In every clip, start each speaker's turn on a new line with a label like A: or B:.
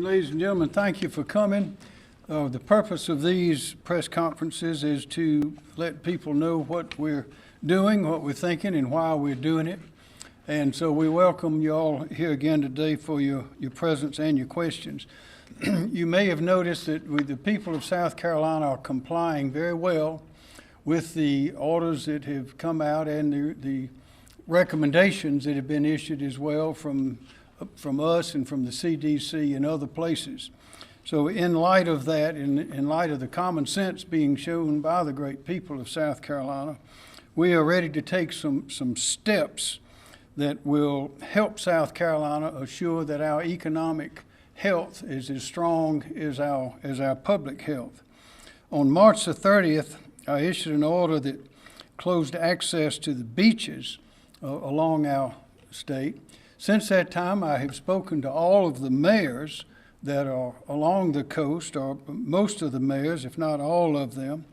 A: Ladies and gentlemen, thank you for coming. The purpose of these press conferences is to let people know what we're doing, what we're thinking, and why we're doing it. And so we welcome you all here again today for your presence and your questions. You may have noticed that the people of South Carolina are complying very well with the orders that have come out and the recommendations that have been issued as well from us and from the CDC and other places. So in light of that, in light of the common sense being shown by the great people of South Carolina, we are ready to take some steps that will help South Carolina assure that our economic health is as strong as our public health. On March the 30th, I issued an order that closed access to the beaches along our state. Since that time, I have spoken to all of the mayors that are along the coast, or most of the mayors, if not all of them.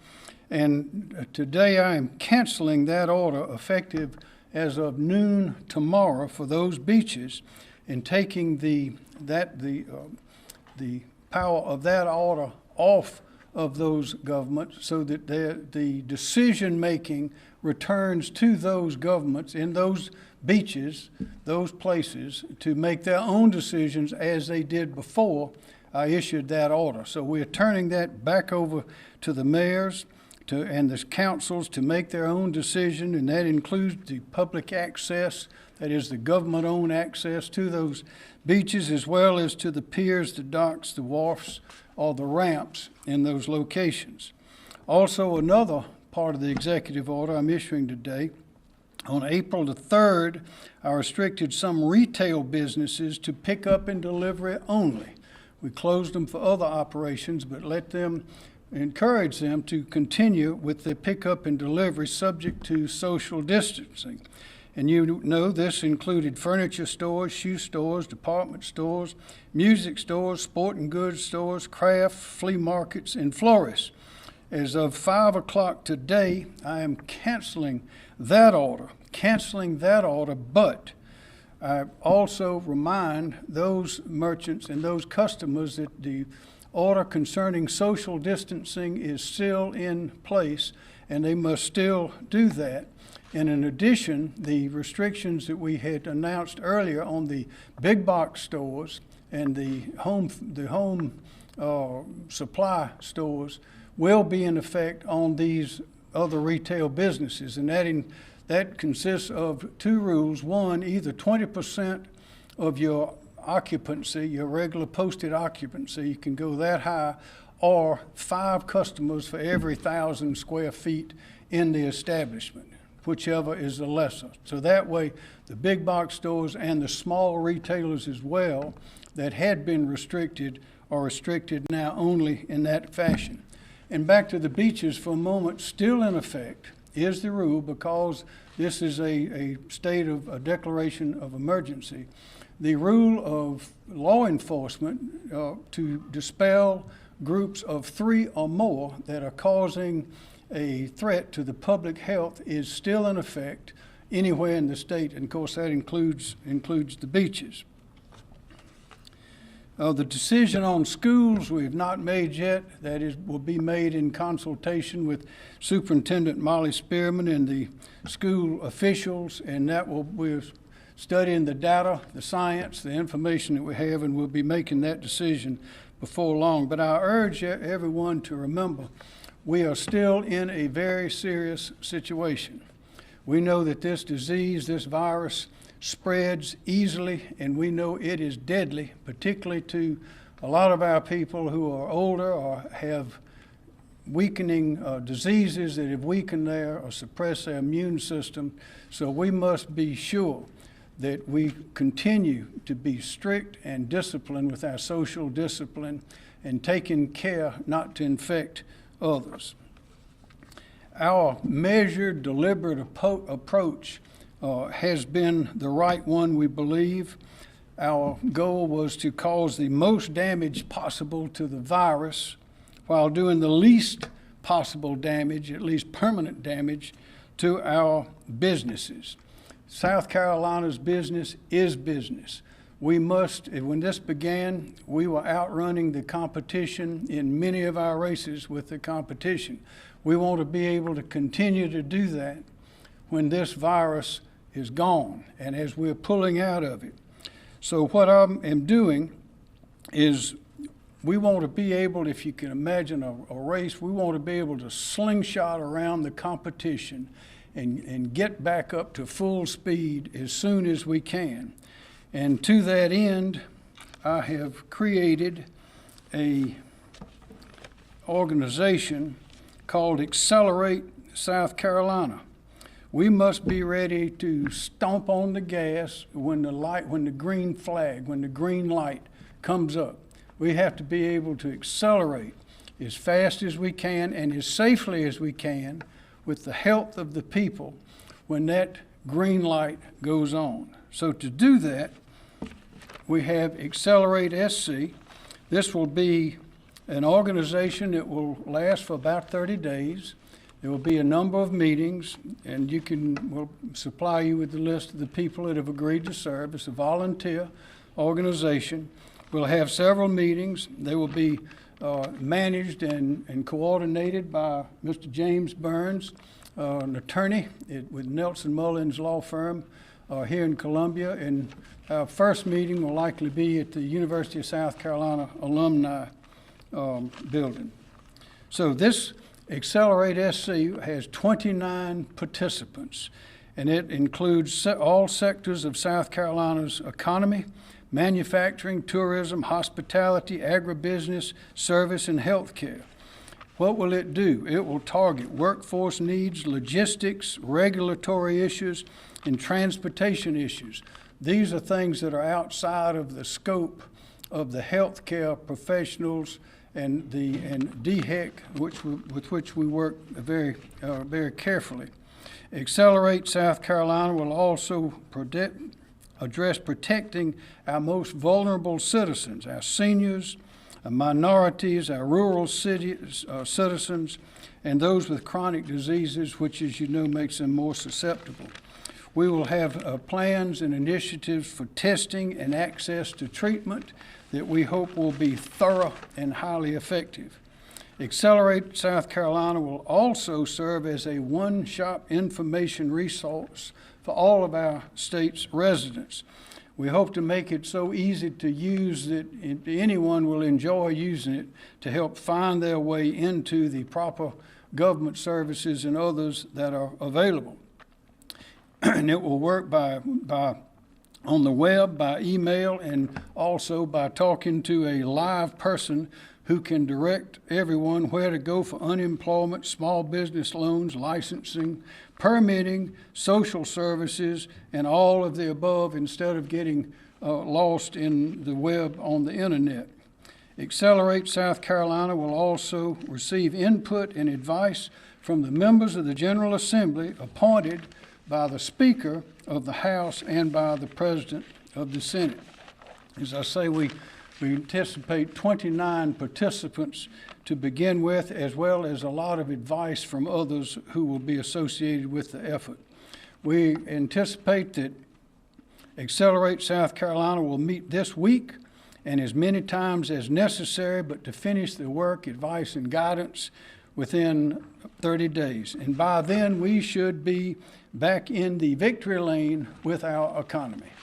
A: And today I am canceling that order effective as of noon tomorrow for those beaches and taking the power of that order off of those governments so that the decision-making returns to those governments in those beaches, those places, to make their own decisions as they did before I issued that order. So we're turning that back over to the mayors and the councils to make their own decision, and that includes the public access, that is the government-owned access to those beaches, as well as to the piers, the docks, the wharfs, or the ramps in those locations. Also, another part of the executive order I'm issuing today, on April the 3rd, I restricted some retail businesses to pickup and delivery only. We closed them for other operations, but encourage them to continue with the pickup and delivery subject to social distancing. And you know this included furniture stores, shoe stores, department stores, music stores, sporting goods stores, craft, flea markets, and florists. As of 5 o'clock today, I am canceling that order, but I also remind those merchants and those customers that the order concerning social distancing is still in place, and they must still do that. And in addition, the restrictions that we had announced earlier on the big box stores and the home supply stores will be in effect on these other retail businesses, and that consists of two rules. One, either 20% of your occupancy, your regular posted occupancy, you can go that high, or 5 customers for every 1,000 square feet in the establishment, whichever is the lesser. So that way, the big box stores and the small retailers as well that had been restricted are restricted now only in that fashion. And back to the beaches for a moment, still in effect is the rule, because this is a state of a declaration of emergency, the rule of law enforcement to dispel groups of 3 or more that are causing a threat to the public health is still in effect anywhere in the state, and of course that includes the beaches. The decision on schools we have not made yet. Will be made in consultation with Superintendent Molly Spearman and the school officials, and we're studying the data, the science, the information that we have, and we'll be making that decision before long. But I urge everyone to remember, we are still in a very serious situation. We know that this disease, this virus, spreads easily, and we know it is deadly, particularly to a lot of our people who are older or have weakening diseases that have weakened or suppressed their immune system. So we must be sure that we continue to be strict and disciplined with our social discipline and taking care not to infect others. Our measured, deliberate approach has been the right one, we believe. Our goal was to cause the most damage possible to the virus while doing the least possible damage, at least permanent damage, to our businesses. South Carolina's business is business. we must, when this began, we were outrunning the competition in many of our races with the competition. We want to be able to continue to do that when this virus is gone and as we're pulling out of it. So what I am doing is we want to be able, if you can imagine a race, we want to be able to slingshot around the competition and get back up to full speed as soon as we can. And to that end, I have created a organization called Accelerate South Carolina. We must be ready to stomp on the gas when the green flag, when the green light comes up. We have to be able to accelerate as fast as we can and as safely as we can with the health of the people when that green light goes on. So to do that, we have Accelerate SC. This will be an organization that will last for about 30 days. There will be a number of meetings, and we'll supply you with the list of the people that have agreed to serve. It's a volunteer organization. We'll have several meetings. They will be managed and coordinated by Mr. James Burns, an attorney with Nelson Mullins Law Firm here in Columbia. And our first meeting will likely be at the University of South Carolina Alumni Building. So this Accelerate SC has 29 participants, and it includes all sectors of South Carolina's economy: manufacturing, tourism, hospitality, agribusiness, service, and healthcare. What will it do? It will target workforce needs, logistics, regulatory issues, and transportation issues. These are things that are outside of the scope of the healthcare professionals and DHEC, with which we work very carefully. Accelerate South Carolina will also address protecting our most vulnerable citizens, our seniors, our minorities, our rural citizens, and those with chronic diseases, which, as you know, makes them more susceptible. We will have plans and initiatives for testing and access to treatment that we hope will be thorough and highly effective. Accelerate South Carolina will also serve as a one-stop information resource for all of our state's residents. We hope to make it so easy to use that anyone will enjoy using it to help find their way into the proper government services and others that are available. And it will work by on the web, by email, and also by talking to a live person who can direct everyone where to go for unemployment, small business loans, licensing, permitting, social services, and all of the above instead of getting lost in the web on the internet. Accelerate South Carolina will also receive input and advice from the members of the General Assembly appointed by the Speaker of the House and by the President of the Senate. As I say, we anticipate 29 participants to begin with, as well as a lot of advice from others who will be associated with the effort. We anticipate that Accelerate South Carolina will meet this week and as many times as necessary, but to finish the work, advice, and guidance within 30 days. And by then, we should be back in the victory lane with our economy.